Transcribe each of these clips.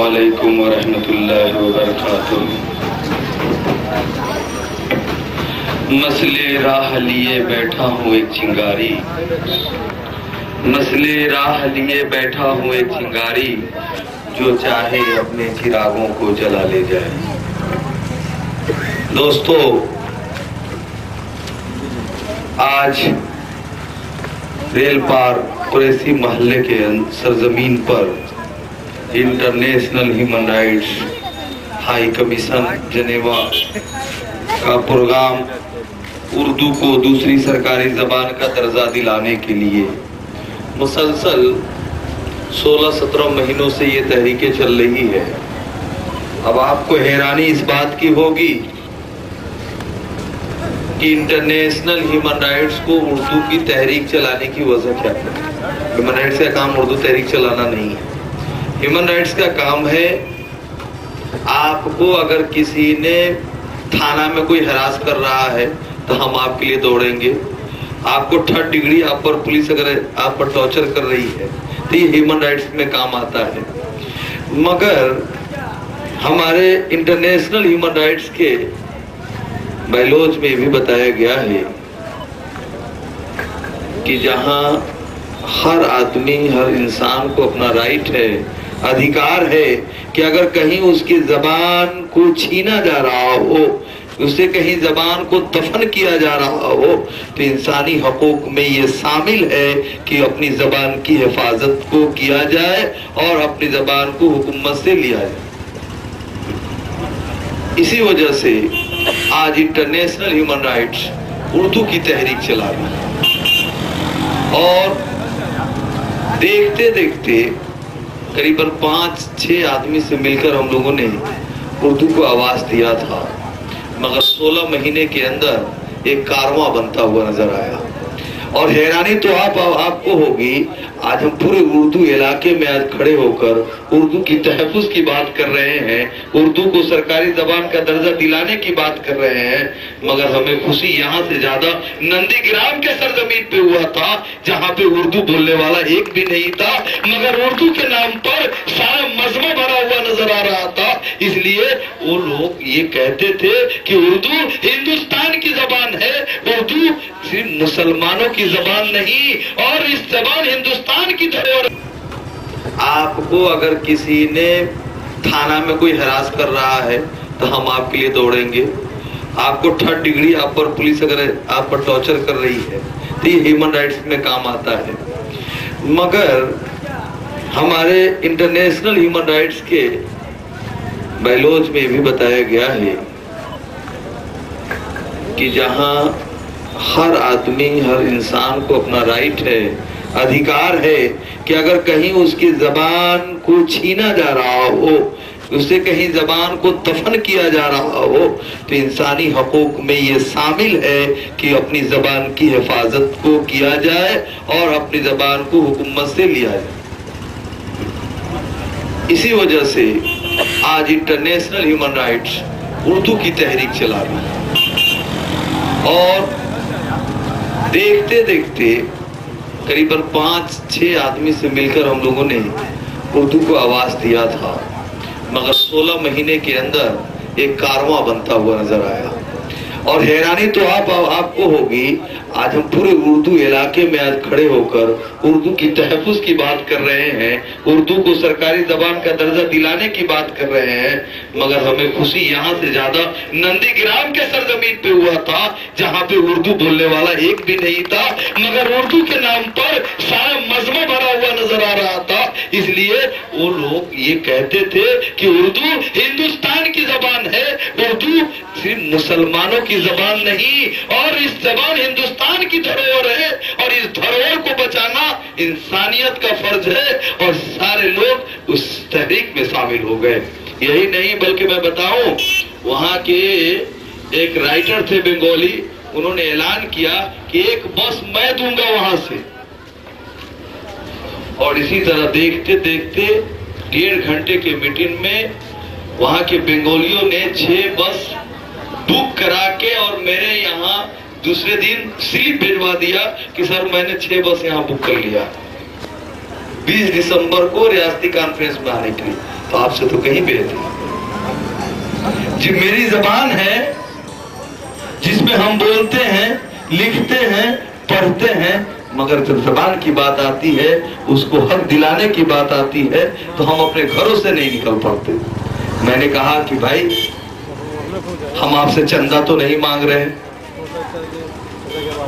علیکم ورحمۃ اللہ وبرکاتہ۔ مسئلے راہ لیے بیٹھا ہوں ایک چنگاری، مسئلے راہ لیے بیٹھا ہوں ایک چنگاری، جو چاہے اپنے چراغوں کو جلا لے جائے۔ دوستو، آج ریل پار قریشی محلے کے سرزمین پر international human rights high commission Geneva کا پروگرام اردو کو دوسری سرکاری زبان کا درجہ دلانے کے لیے مسلسل 16-17 مہینوں سے یہ تحریکیں چل رہی ہے۔ اب آپ کو حیرانی اس بات کی ہوگی کہ انٹرنیشنل ہیومن رائٹس کو اردو کی تحریک چلانے کی وجہ کیا ہے؟ ہیومن رائٹس کا کام اردو تحریک چلانا نہیں ہے۔ ہیومن رائٹس کا کام ہے، آپ کو اگر کسی نے تھانہ میں کوئی ہراس کر رہا ہے تو ہم آپ کے لیے دوڑیں گے۔ آپ کو 3rd ڈگری آپ پر پولیس اگر آپ پر ٹارچر کر رہی ہے تو یہ ہیومن رائٹس میں کام آتا ہے۔ مگر ہمارے انٹرنیشنل ہیومن رائٹس کے بیلوج میں بھی بتایا گیا ہے کہ جہاں ہر آدمی، ہر انسان کو اپنا رائٹ ہے، ادھیکار ہے کہ اگر کہیں اس کی زبان کو چھینا جا رہا ہو، اسے کہیں زبان کو دفن کیا جا رہا ہو، تو انسانی حقوق میں یہ شامل ہے کہ اپنی زبان کی حفاظت کو کیا جائے اور اپنی زبان کو حکومت سے لیا جائے۔ اسی وجہ سے آج انٹرنیشنل ہیومن رائٹس اردو کی تحریک چلا رہی ہے، اور دیکھتے دیکھتے قریباً 5-6 آدمی سے مل کر ہم لوگوں نے اردو کو آواز دیا تھا، مگر 16 مہینے کے اندر ایک کارواں بنتا ہوا نظر آیا۔ اور حیرانی تو آپ کو ہوگی، آج ہم پورے اردو علاقے میں آج کھڑے ہو کر اردو کی تحفظ کی بات کر رہے ہیں، اردو کو سرکاری زبان کا درجہ دلانے کی بات کر رہے ہیں، مگر ہمیں خوشی یہاں سے زیادہ نندی گرام کے سرزمین پہ ہوا تھا، جہاں پہ اردو بولنے والا ایک بھی نہیں تھا، مگر اردو کے نام پر سارا مجمع بھرا ہوا نظر آ رہا تھا۔ اس لیے وہ لوگ یہ کہتے تھے کہ اردو ہندوستان کی زبان ہے، اردو صرف مسلمانوں کی زبان نہیں، اور اس زبان ہندوستان کی دھروہر۔ آپ کو اگر کسی نے تھانہ میں کوئی ہراس کر رہا ہے تو ہم آپ کے لیے دوڑیں گے۔ آپ کو 3rd ڈگری آپ پر پولیس اگر آپ پر ٹارچر کر رہی ہے تو یہ ہیومن رائٹس میں کام آتا ہے۔ مگر ہمارے انٹرنیشنل ہیومن رائٹس کے بیلوج میں بھی بتایا گیا ہے کہ جہاں ہر آدمی، ہر انسان کو اپنا رائٹ ہے، ادھیکار ہے کہ اگر کہیں اس کی زبان کو چھینا جا رہا ہو، اسے کہیں زبان کو دفن کیا جا رہا ہو، تو انسانی حقوق میں یہ شامل ہے کہ اپنی زبان کی حفاظت کو کیا جائے اور اپنی زبان کو حکومت سے لیا جائے۔ اسی وجہ سے آج انٹرنیشنل ہیومن رائٹس اردو کی تحریک چلا رہی ہے، اور دیکھتے دیکھتے قریباً 5-6 آدمی سے مل کر ہم لوگوں نے اردو کو آواز دیا تھا، مگر 16 مہینے کے اندر ایک کارواں بنتا ہوا نظر آیا۔ اور حیرانی تو آپ کو ہوگی، آج ہم پورے اردو علاقے میں آج کھڑے ہو کر اردو کی تحفظ کی بات کر رہے ہیں، اردو کو سرکاری زبان کا درجہ دلانے کی بات کر رہے ہیں، مگر ہمیں خوشی یہاں سے زیادہ نندی گرام کے سرزمین پہ ہوا تھا، جہاں پہ اردو بولنے والا ایک بھی نہیں تھا، مگر اردو کے نام پر سارا مجمع بھرا ہوا نظر آ رہا تھا۔ اس لیے وہ لوگ یہ کہتے تھے کہ اردو ہندوستان کی زبان ہے، اردو صرف مسلمانوں کی زبان نہیں، اور اس زبان ہندوستان کی دھروہر ہے، اور اس دھروہر کو بچانا انسانیت کا فرض ہے، اور سارے لوگ اس تحریک میں شامل ہو گئے۔ یہی نہیں بلکہ میں بتاؤں، وہاں کے ایک رائٹر تھے بنگالی، انہوں نے اعلان کیا کہ ایک بس میں دوں گا وہاں سے، اور اسی طرح دیکھتے دیکھتے 1.5 گھنٹے کے میٹنگ میں وہاں کے بنگالیوں نے 6 بس بک کرا کے اور میرے یہاں دوسرے دن سلپ بھیجوا دیا کہ سر میں نے 6 بس یہاں بک کر لیا۔ 20 दिसंबर को रियासती कॉन्फ्रेंस में आने के लिए, तो आपसे तो कहीं बेहतर जी मेरी जबान है जिसमें हम बोलते हैं, लिखते हैं, पढ़ते हैं, मगर जब जबान की बात आती है, उसको हक दिलाने की बात आती है, तो हम अपने घरों से नहीं निकल पाते। मैंने कहा कि भाई हम आपसे चंदा तो नहीं मांग रहे,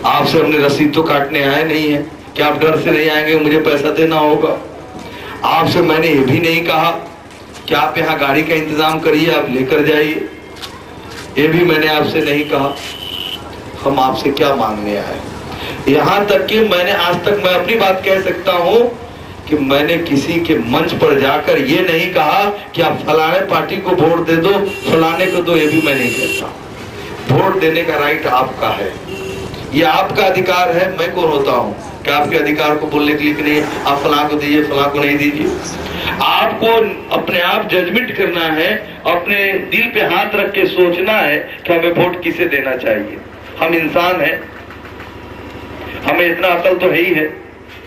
आपसे हमने रसीद तो काटने आए नहीं है कि आप डर से नहीं आएंगे मुझे पैसा देना होगा। आपसे मैंने ये भी नहीं कहा कि आप यहाँ गाड़ी का इंतजाम करिए, आप लेकर जाइए, ये भी मैंने आपसे नहीं कहा। हम आपसे क्या मांगने आए? यहाँ तक कि मैंने आज तक, मैं अपनी बात कह सकता हूँ कि मैंने किसी के मंच पर जाकर ये नहीं कहा कि आप फलाने पार्टी को वोट दे दो, फलाने को दो, ये भी मैं नहीं कहता। वोट देने का राइट आपका है, ये आपका अधिकार है। मैं कौन होता हूँ कि आपके अधिकार को बोलने के लिए कि नहीं आप फलां को दीजिए, फलां को नहीं दीजिए। आपको अपने आप जजमेंट करना है, अपने दिल पे हाथ रख के सोचना है कि हमें वोट किसे देना चाहिए। हम इंसान हैं, हमें इतना अकल तो है ही है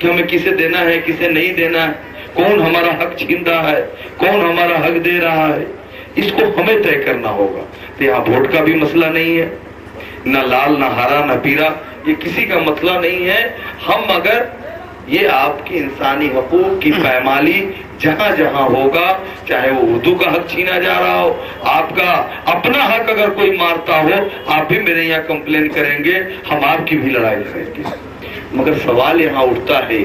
कि हमें किसे देना है, किसे नहीं देना है, कौन हमारा हक छीन रहा है, कौन हमारा हक दे रहा है, इसको हमें तय करना होगा। तो यहाँ वोट का भी मसला नहीं है, ना लाल ना हरा ना पीला, ये किसी का मसला नहीं है। हम अगर ये आपकी इंसानी हकूक की पैमाली जहां जहां होगा, चाहे वो उर्दू का हक छीना जा रहा हो, आपका अपना हक अगर कोई मारता हो, आप भी मेरे यहाँ कंप्लेन करेंगे, हम आपकी भी लड़ाई लड़ेंगे। मगर सवाल यहाँ उठता है,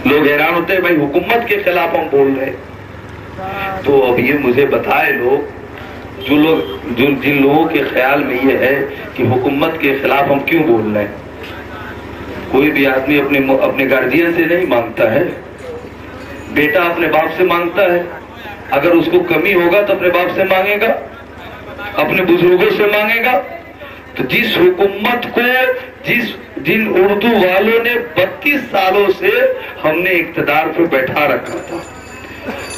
लोग हैरान होते हैं भाई हुकूमत के खिलाफ हम बोल रहे हैं। तो अब ये मुझे बताए लोग, जिन लोगों के ख्याल में ये है कि हुकूमत के खिलाफ हम क्यों बोल रहे हैं। कोई भी आदमी अपने गार्जियन से नहीं मांगता है, बेटा अपने बाप से मांगता है। अगर उसको कमी होगा तो अपने बाप से मांगेगा, अपने बुजुर्गों से मांगेगा। तो जिस हुकूमत को जिन उर्दू वालों ने 32 सालों से हमने इक्तदार पे बैठा रखा था,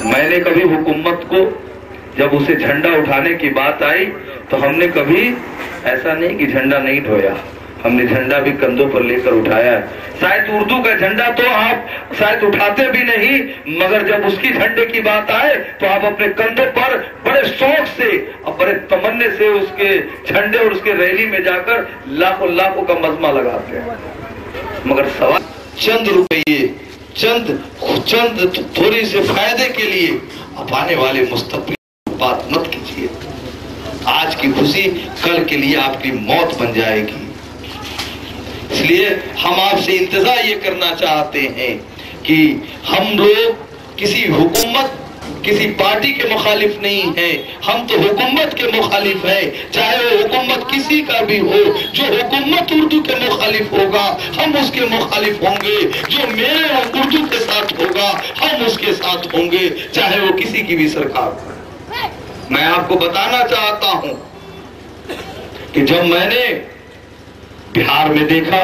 मैंने कभी हुकूमत को, जब उसे झंडा उठाने की बात आई तो हमने कभी ऐसा नहीं कि झंडा नहीं ढोया, हमने झंडा भी कंधों पर लेकर उठाया है। शायद उर्दू का झंडा तो आप शायद उठाते भी नहीं, मगर जब उसकी झंडे की बात आए तो आप अपने कंधे पर बड़े शौक से और बड़े तमन्ने से उसके झंडे और उसके रैली में जाकर लाखों लाखों का मजमा लगाते हैं। मगर सवाल चंद रुपये, चंद थोड़ी से फायदे के लिए अब आने वाले मुस्तकबिल बात मत कीजिए। आज की खुशी कल के लिए आपकी मौत बन जाएगी। इसलिए हम आपसे इंतजार ये करना चाहते हैं कि हम लोग किसी हुकूमत, किसी पार्टी के मुखालिफ नहीं है, हम तो हुकूमत के मुखालिफ है। चाहे वो हुकूमत किसी का भी हो, जो हुकूमत उर्दू के मुखालिफ होगा हम उसके मुखालिफ होंगे, जो मेरे उर्दू के साथ होगा हम उसके साथ होंगे, चाहे वो किसी की भी सरकार हो। मैं आपको बताना चाहता हूं कि जब मैंने बिहार में देखा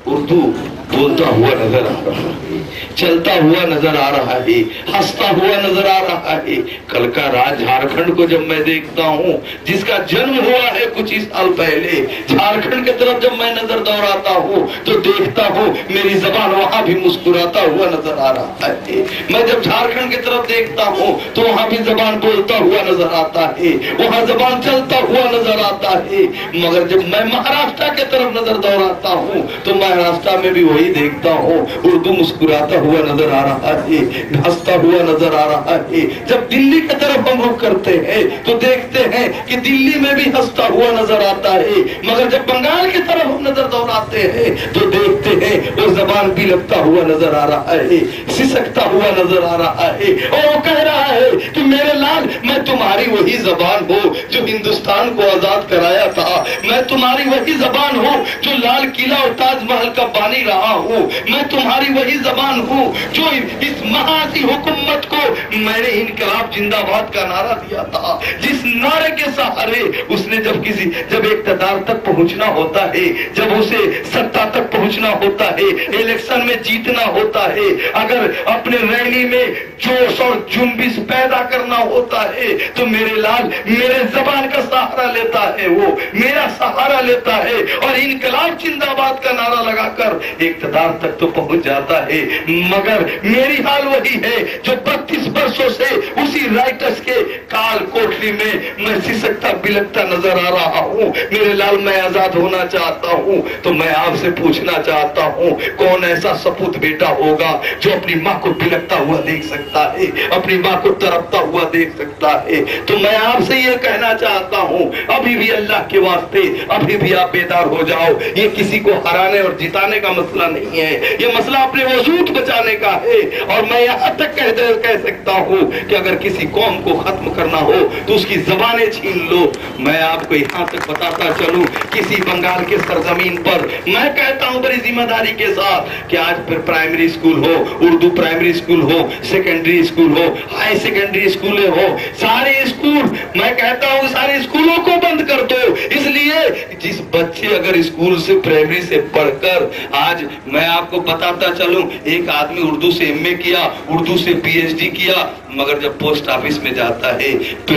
उर्दू बोलता हुआ नजर आ रहा है, चलता हुआ नजर आ रहा है, हंसता हुआ नजर आ रहा है। कल का राज झारखंड को जब मैं देखता हूँ, जिसका जन्म हुआ है कुछ ही साल पहले, झारखंड की तरफ जब मैं नजर दौड़ाता हूँ तो देखता हूँ मेरी जबान वहां भी मुस्कुराता हुआ नजर आ रहा है। मैं जब झारखंड की तरफ देखता हूँ तो वहां भी जबान बोलता हुआ नजर आता है, वहां जबान चलता हुआ नजर आता है। मगर जब मैं महाराष्ट्र की तरफ नजर दौड़ाता हूँ तो महाराष्ट्र में भी वही देखता हूँ, उर्दू मुस्कुराता हुआ नजर आ रहा है, हंसता हुआ नजर आ रहा है। जब दिल्ली की तरफ हम रुख करते हैं तो देखते हैं कि दिल्ली में भी हंसता हुआ नजर आता है। मगर जब बंगाल की तरफ हम नजर दौड़ाते हैं तो देखते हैं वो जबान भी लगता हुआ नजर आ रहा है, सिसकता हुआ नजर आ रहा है। और वो कह रहा है कि मेरे लाल, मैं तुम्हारी वही जबान हूँ जो हिंदुस्तान को आजाद कराया था, मैं तुम्हारी वही जबान हूँ जो लाल किला और ताजमहल का बानी रहा हूँ, मैं तुम्हारी वही जबान हूँ जो इस महासी हुकूमत को मैंने इनकलाब जिंदाबाद का नारा दिया था, जिस नारे के सहारे उसने जब इक्तदार तक पहुंचना होता है, जब उसे सत्ता तक पहुंचना होता है, इलेक्शन में जीतना होता है, अगर अपने रैली में जोश और जुम्बिश पैदा करना होता है तो मेरे लाल मेरे जबान का सहारा लेता है, वो मेरा सहारा लेता है और इनकलाब जिंदाबाद का नारा लगाकर इक्तदार तक तो पहुंच जाता है। मगर मेरी हाल वही है जो 32 वर्षों से उसी राइटर्स के काल कोठरी में मैं सिसकता बिलकता नजर आ रहा हूँ। मेरे लाल मैं आजाद होना चाहता हूँ तो मैं आपसे पूछना चाहता हूँ, कौन ऐसा सपूत बेटा होगा जो अपनी माँ को बिलकता हुआ देख सकता है, अपनी माँ को तरपता हुआ देख सकता है? तो मैं आपसे ये कहना चाहता हूँ, अभी भी अल्लाह के वास्ते अभी भी आप बेदार हो जाओ। ये किसी को हराने और जिताने का मसला नहीं है, ये मसला अपने वजूद बचाने का है। और मैं यहाँ तक कह सकता हूँ कि अगर किसी कौम को खत्म करना हो तो उसकी जबानें छीन लो। मैं आपको यहाँ तक बताता चलूं, किसी बंगाल के सरजमीन पर मैं कहता हूँ बड़ी जिम्मेदारी के साथ कि आज फिर प्राइमरी स्कूल हो, उर्दू प्राइमरी स्कूल हो, सेकेंडरी स्कूल हो, हाई सेकेंडरी स्कूल हो, सारे स्कूल मैं कहता हूँ सारे स्कूलों को बंद कर दो। इसलिए जिस बच्चे अगर स्कूल से प्राइमरी से पढ़कर, आज मैं आपको बताता चलूं, एक आदमी उर्दू से एमए किया, उर्दू से पीएचडी किया, मगर जब पोस्ट ऑफिस में जाता है तो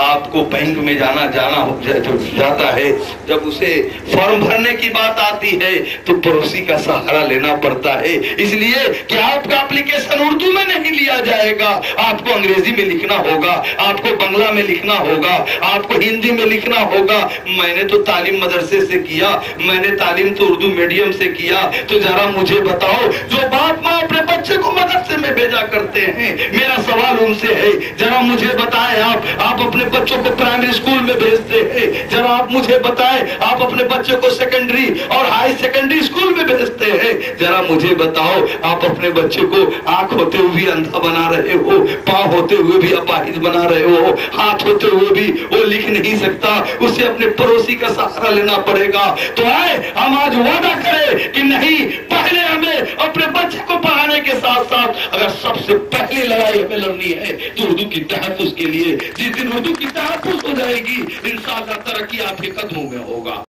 आपको बैंक में जाना जाता है, जब उसे फॉर्म भरने की बात आती है तो पड़ोसी का सहारा लेना पड़ता है। इसलिए कि आपका एप्लीकेशन उर्दू में नहीं लिया जाएगा, आपको अंग्रेजी में लिखना होगा, आपको बंगला में लिखना होगा, आपको हिंदी में लिखना होगा। मैंने तो तालीम मदरसे से किया, मैंने तालीम तो उर्दू मीडियम से किया, तो जरा मुझे बताओ, जो बाप माँ अपने बच्चे को मदरसे में भेजा करते हैं, मेरा सवाल उनसे है, जरा मुझे बताएं, आप अपने बच्चों को प्राइमरी स्कूल में भेजते हैं, जरा आप मुझे बताएं, आप अपने बच्चों को सेकेंडरी और हाई सेकेंडरी स्कूल में भेजते हैं, जरा मुझे बताओ, आप अपने बच्चे को आंख होते हुए भी अंधा बना रहे हो, पांव होते हुए भी अपाहिज बना रहे हो, हाथ होते हुए भी वो लिख नहीं सकता, उसे अपने पड़ोसी का सहारा लेना पड़ेगा। तो आए हम आज वादा करें कि नहीं, पहले हमें अपने बच्चे को पढ़ाने के साथ साथ अगर सबसे पहली लड़ाई हमें लड़नी है तो उर्दू की तहफ़्फ़ुज़ के लिए। जिस दिन उर्दू की तहफ़्फ़ुज़ हो जाएगी इंशाअल्लाह तरक्की आपके कदमों में होगा।